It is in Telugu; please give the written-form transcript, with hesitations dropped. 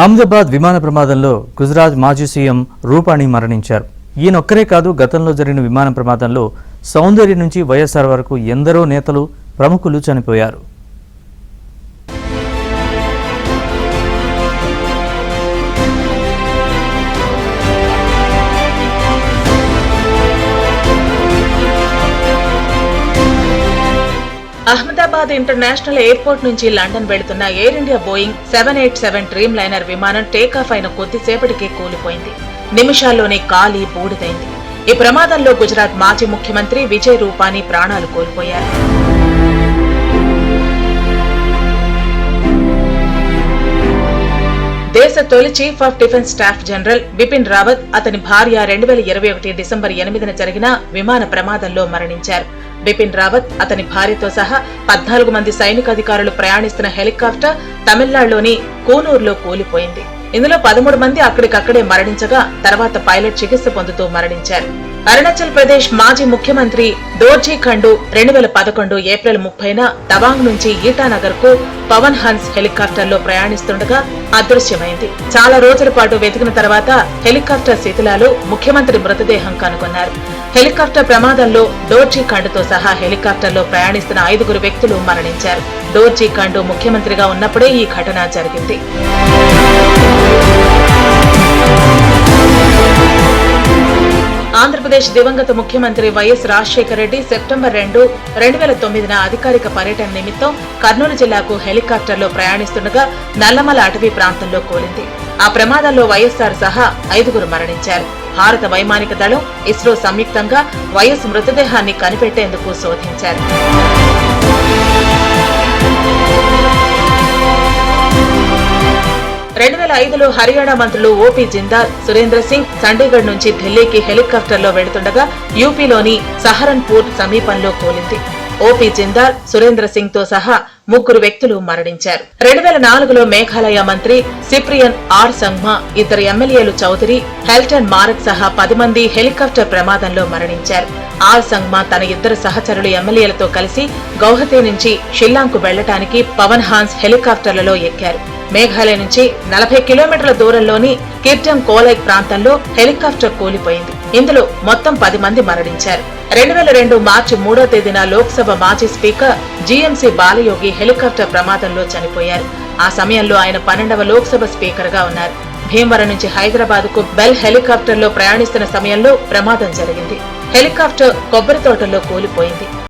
అహ్మదాబాద్ విమాన ప్రమాదంలో గుజరాత్ మాజీ సీఎం రూపాణి మరణించారు. ఈయనొక్కరే కాదు, గతంలో జరిగిన విమాన ప్రమాదంలో సౌందర్య నుంచి వైఎస్ఆర్ వరకు ఎందరో నేతలు, ప్రముఖులు చనిపోయారు. అహ్మదాబాద్ ఇంటర్నేషనల్ ఎయిర్పోర్ట్ నుంచి లండన్ వెళుతున్న air India Boeing 787 dream liner విమానం టేకాఫ్ అయిన కొద్దిసేపటికే కూలిపోయింది. నిమిషాల్లోనే కాలి బూడిదైంది. ఈ ప్రమాదంలో గుజరాత్ మాజీ ముఖ్యమంత్రి విజయ్ రూపానీ ప్రాణాలు కోల్పోయారు. దేశ తొలి chief of defence staff general Bipin Rawat, అతని భార్య 2021 డిసెంబర్ 8న జరిగిన విమాన ప్రమాదంలో మరణించారు. బిపిన్ రావత్, అతని భార్యతో సహా 14 మంది సైనికాధికారులు ప్రయాణిస్తున్న హెలికాప్టర్ తమిళనాడులోని కూనూరులో కూలిపోయింది. ఇందులో 13 మంది అక్కడికక్కడే మరణించగా తర్వాత పైలట్ చికిత్స పొందుతూ మరణించారు. అరుణాచల్ ప్రదేశ్ మాజీ ముఖ్యమంత్రి దోర్జీ ఖండు 2011 ఏప్రిల్ 30న తవాంగ్ నుంచి ఈటానగర్ కు పవన్ హన్స్ హెలికాప్టర్లో ప్రయాణిస్తుండగా అదృశ్యమైంది. చాలా రోజుల పాటు వెతికిన తర్వాత హెలికాప్టర్ శిథిలాలు ముఖ్యమంత్రి మృతదేహం కనుగొన్నారు. హెలికాప్టర్ ప్రమాదంలో డోర్జీ ఖండుతో సహా హెలికాప్టర్లో ప్రయాణిస్తున్న 5 వ్యక్తులు మరణించారు. డోర్జీ ఖండు ముఖ్యమంత్రిగా ఉన్నప్పుడే ఈ ఘటన జరిగింది. ఆంధ్రప్రదేశ్ దివంగత ముఖ్యమంత్రి వైఎస్ రాజశేఖర రెడ్డి సెప్టెంబర్ 2, 2009న అధికారిక పర్యటన నిమిత్తం కర్నూలు జిల్లాకు హెలికాప్టర్లో ప్రయాణిస్తుండగా నల్లమల అటవీ ప్రాంతంలో కూలింది. ఆ ప్రమాదంలో వైఎస్ఆర్ సహా 5 మరణించారు. భారత వైమానిక దళం, ఇస్రో సంయుక్తంగా వైఎస్ మృతదేహాన్ని కనిపెట్టేందుకు శోధించారు. 2005లో హర్యానా మంత్రులు ఓపీ జిందాల్, సురేంద్ర సింగ్ చండీగఢ్ నుంచి ఢిల్లీకి హెలికాప్టర్లో వెళుతుండగా యూపీలోని సహరన్పూర్ సమీపంలో కూలింది. ఓపీ జిందాల్, సురేంద్ర సింగ్ తో సహా 3 వ్యక్తులు మరణించారు. 2004లో మేఘాలయ మంత్రి సిప్రియన్ ఆర్ సంగ్మా, 2 ఎమ్మెల్యేలు చౌదరి, హెల్టన్ మారక్ సహా 10 మంది హెలికాప్టర్ ప్రమాదంలో మరణించారు. ఆర్ సంగ్మా తన 2 సహచరులు ఎమ్మెల్యేలతో కలిసి గౌహతి నుంచి షిల్లాంగ్ కు వెళ్లటానికి పవన్ హాన్స్ హెలికాప్టర్లలో ఎక్కారు. మేఘాలయ నుంచి 40 కిలోమీటర్ల దూరంలోని కిర్టం కోలైక్ ప్రాంతంలో హెలికాప్టర్ కూలిపోయింది. ఇందులో మొత్తం 10 మంది మరణించారు. 2002 మార్చి 3వ తేదీన లోక్సభ మాజీ స్పీకర్ జీఎంసీ బాలయోగి హెలికాప్టర్ ప్రమాదంలో చనిపోయారు. ఆ సమయంలో ఆయన 12వ లోక్సభ స్పీకర్ గా ఉన్నారు. భీమవరం నుంచి హైదరాబాద్ కు బెల్ హెలికాప్టర్లో ప్రయాణిస్తున్న సమయంలో ప్రమాదం జరిగింది. హెలికాప్టర్ కొబ్బరి తోటల్లో కూలిపోయింది.